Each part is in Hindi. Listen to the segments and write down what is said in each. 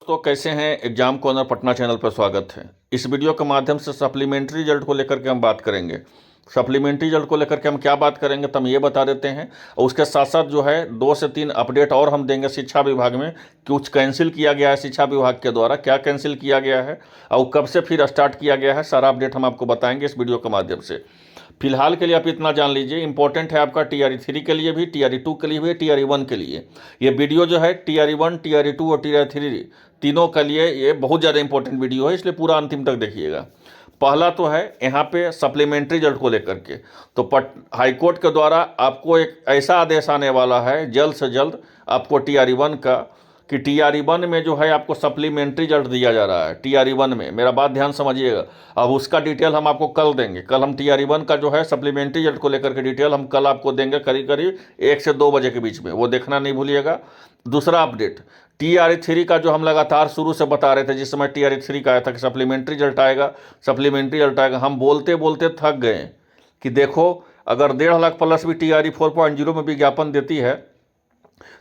तो कैसे हैं। एग्जाम कॉर्नर पटना चैनल पर स्वागत है। इस वीडियो के माध्यम से सप्लीमेंट्री रिजल्ट को लेकर के हम बात करेंगे। सप्लीमेंट्री रिजल्ट को लेकर के हम क्या बात करेंगे तो हम ये बता देते हैं, और उसके साथ साथ जो है 2 से 3 अपडेट और हम देंगे शिक्षा विभाग में। कुछ कैंसिल किया गया है शिक्षा विभाग के द्वारा, क्या कैंसिल किया गया है और कब से फिर स्टार्ट किया गया है, सारा अपडेट हम आपको बताएंगे इस वीडियो के माध्यम से। फिलहाल के लिए आप इतना जान लीजिए, इंपॉर्टेंट है आपका TRE 3 के लिए भी, TRE 2 के लिए भी, TRE 1 के लिए। ये वीडियो जो है TRE 1, TRE 2 और TRE 3 तीनों के लिए ये बहुत ज़्यादा इंपॉर्टेंट वीडियो है, इसलिए पूरा अंतिम तक देखिएगा। पहला तो है यहाँ पे सप्लीमेंट्री रिजल्ट को लेकर के, तो हाईकोर्ट के द्वारा आपको एक ऐसा आदेश आने वाला है जल्द से जल्द आपको TRE 1 का, कि TRE 1 में जो है आपको सप्लीमेंट्री रिजल्ट दिया जा रहा है। TRE 1 में मेरा बात ध्यान समझिएगा, अब उसका डिटेल हम आपको कल देंगे। कल हम TRE 1 का जो है सप्लीमेंट्री रिजल्ट को लेकर के डिटेल हम कल आपको देंगे, करीब करीब 1 से 2 बजे के बीच में, वो देखना नहीं भूलिएगा। दूसरा अपडेट TRE 3 का जो हम लगातार शुरू से बता रहे थे, जिस समय TRE 3 का आया था कि सप्लीमेंट्री रिजल्ट आएगा, सप्लीमेंट्री रिजल्ट आएगा, हम बोलते बोलते थक गए कि देखो अगर 1.5 लाख प्लस भी TRE 4.0 में विज्ञापन देती है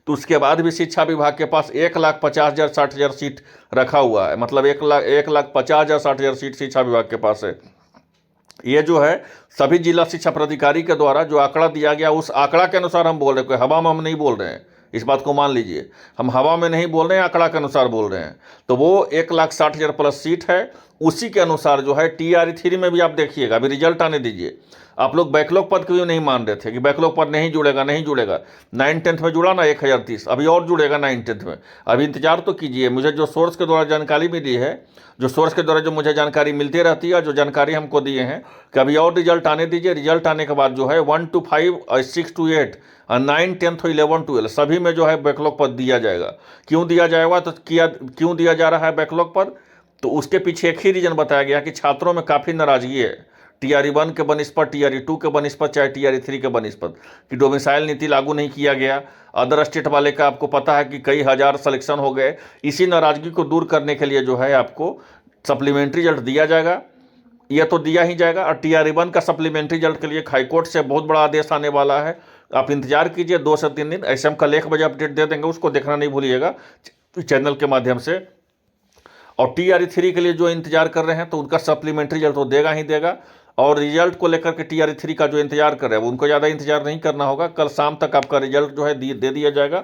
तो उसके बाद भी शिक्षा विभाग के पास 1,50,000 60,000 सीट रखा हुआ है। मतलब 1,50,000 60,000 सीट शिक्षा विभाग के पास है। ये जो है सभी जिला शिक्षा प्राधिकारी के द्वारा जो आंकड़ा दिया गया, उस आंकड़ा के अनुसार हम बोल रहे हैं, कोई हवा में हम नहीं बोल रहे हैं। इस बात को मान लीजिए, हम हवा में नहीं बोल रहे हैं, आंकड़ा के अनुसार बोल रहे हैं। तो वो 1,60,000 प्लस सीट है, उसी के अनुसार जो है TRE 3 में भी आप देखिएगा, अभी रिजल्ट आने दीजिए। आप लोग बैकलॉग पद क्यों नहीं मान रहे थे कि बैकलॉग पद नहीं जुड़ेगा, नहीं जुड़ेगा। 9-10 में जुड़ा ना 1030, अभी और जुड़ेगा 9-10 में। अभी इंतजार तो कीजिए। मुझे जो सोर्स के द्वारा जानकारी मिली है, जो सोर्स के द्वारा जो मुझे जानकारी मिलती रहती है, जो जानकारी हमको दिए हैं कि अभी और रिजल्ट आने दीजिए। रिजल्ट आने के बाद जो है 1 to 5 और 6 to 8 और 9, 10 और 11, 12 सभी में जो है बैकलॉग पद दिया जाएगा। क्यों दिया जाएगा, तो क्यों दिया जा रहा है बैकलॉग पद, तो उसके पीछे एक ही रीजन बताया गया कि छात्रों में काफ़ी नाराजगी है TRE 1 के बनिस्पत, TRE 2 के बनिस्पत, चाहे TRE 3 के बनिस्पत, कि डोमिसाइल नीति लागू नहीं किया गया। अदर स्टेट वाले का आपको पता है कि कई हज़ार सिलेक्शन हो गए। इसी नाराजगी को दूर करने के लिए जो है आपको सप्लीमेंट्री रिजल्ट दिया जाएगा, यह तो दिया ही जाएगा। और TRE 1 का सप्लीमेंट्री रिजल्ट के लिए हाईकोर्ट से बहुत बड़ा आदेश आने वाला है। आप इंतजार कीजिए 2 से 3 दिन, ऐसे हम कल 1 बजे अपडेट दे देंगे, उसको देखना नहीं भूलिएगा चैनल के माध्यम से। और TRE 3 के लिए जो इंतजार कर रहे हैं तो उनका सप्लीमेंट्री रिजल्ट तो देगा ही देगा। और रिजल्ट को लेकर के TRE 3 का जो इंतजार कर रहे हैं उनको ज़्यादा इंतजार नहीं करना होगा, कल शाम तक आपका रिजल्ट जो है दे दिया जाएगा।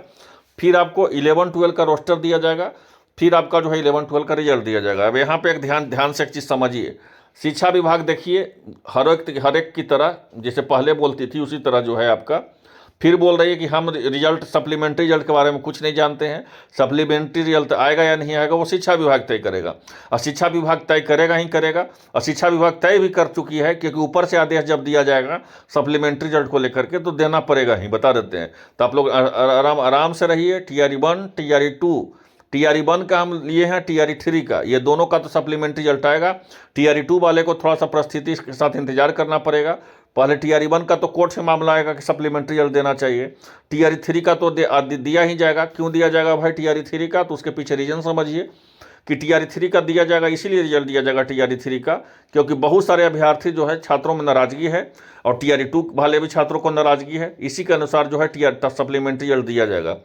फिर आपको 11-12 का रोस्टर दिया जाएगा, फिर आपका जो है 11-12 का रिजल्ट दिया जाएगा। अब यहाँ पे एक ध्यान से एक चीज़ समझिए, शिक्षा विभाग देखिए हर एक की तरह जैसे पहले बोलती थी उसी तरह जो है आपका फिर बोल रही है कि हम रिजल्ट सप्लीमेंट्री रिजल्ट के बारे में कुछ नहीं जानते हैं। सप्लीमेंट्री रिजल्ट आएगा या नहीं आएगा वो शिक्षा विभाग तय करेगा, और शिक्षा विभाग तय करेगा ही करेगा। और शिक्षा विभाग तय भी कर चुकी है, क्योंकि ऊपर से आदेश जब दिया जाएगा सप्लीमेंट्री रिजल्ट को लेकर के तो देना पड़ेगा ही, बता देते हैं। तो आप लोग आराम से रहिए। TRE 1, TRE 2, TRE 1 का हम लिए हैं, TRE 3 का, ये दोनों का तो सप्लीमेंट्री रिजल्ट आएगा। TRE 2 वाले को थोड़ा सा परिस्थिति के साथ इंतजार करना पड़ेगा। पहले TRE 1 का तो कोर्ट से मामला आएगा कि सप्लीमेंट्री रिजल्ट देना चाहिए। TRE 3 का तो दिया ही जाएगा। क्यों दिया जाएगा भाई TRE 3 का, तो उसके पीछे रीजन समझिए कि TRE 3 का दिया जाएगा, इसीलिए रिजल्ट दिया जाएगा TRE 3 का, क्योंकि बहुत सारे अभ्यर्थी जो है छात्रों में नाराजगी है, और TRE 2 वाले भी छात्रों को नाराजगी है। इसी के अनुसार जो है सप्लीमेंट्री रिजल्ट दिया जाएगा।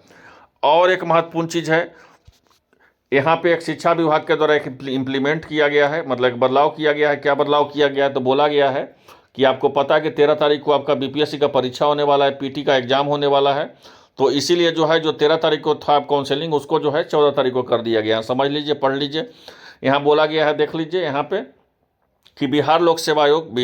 और एक महत्वपूर्ण चीज़ है, यहाँ पे एक शिक्षा विभाग के द्वारा एक इम्प्लीमेंट किया गया है, मतलब एक बदलाव किया गया है। क्या बदलाव किया गया है, तो बोला गया है कि आपको पता है कि 13 तारीख को आपका BPSC का परीक्षा होने वाला है, PT का एग्जाम होने वाला है। तो इसीलिए जो है जो 13 तारीख को था काउंसलिंग, उसको जो है 14 तारीख को कर दिया गया। समझ लीजिए, पढ़ लीजिए, यहाँ बोला गया है, देख लीजिए यहाँ पे कि बिहार लोक सेवा आयोग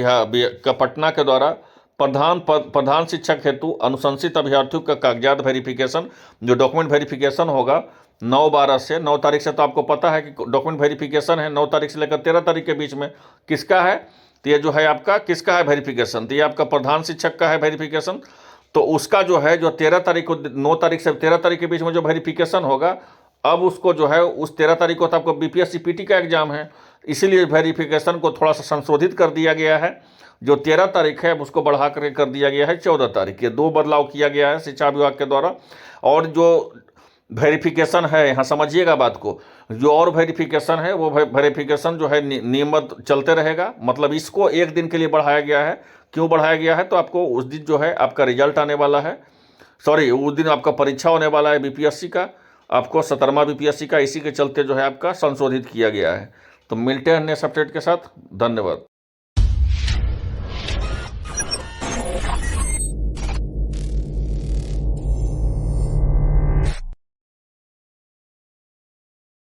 का पटना के द्वारा प्रधान शिक्षक हेतु अनुशंसित अभ्यर्थियों का कागजात वेरिफिकेशन, जो डॉक्यूमेंट वेरिफिकेशन होगा 9/12 से 9 तारीख से, तो आपको पता है कि डॉक्यूमेंट वेरिफिकेशन है 9 तारीख से लेकर 13 तारीख के बीच में। किसका है, तो ये जो है आपका किसका है वेरिफिकेशन, तो ये आपका प्रधान शिक्षक का है वेरिफिकेशन। तो उसका जो है जो 13 तारीख को 9 तारीख से 13 तारीख के बीच में जो वेरिफिकेशन होगा, अब उसको जो है उस 13 तारीख को तो आपको BPSC PT का एग्जाम है, इसीलिए वेरिफिकेशन को थोड़ा सा संशोधित कर दिया गया है। जो 13 तारीख है उसको बढ़ा कर दिया गया है 14 तारीख। ये 2 बदलाव किया गया है शिक्षा विभाग के द्वारा। और जो वेरिफिकेशन है, यहाँ समझिएगा बात को, जो और वेरिफिकेशन है वो वेरिफिकेशन जो है नियमित चलते रहेगा। मतलब इसको 1 दिन के लिए बढ़ाया गया है। क्यों बढ़ाया गया है, तो आपको उस दिन जो है आपका रिजल्ट आने वाला है, उस दिन आपका परीक्षा होने वाला है BPSC का, आपको 17वां बीपीएससी का इसी के चलते जो है आपका संशोधित किया गया है। तो मिलते हैं नेक्स्ट अपडेट के साथ। धन्यवाद।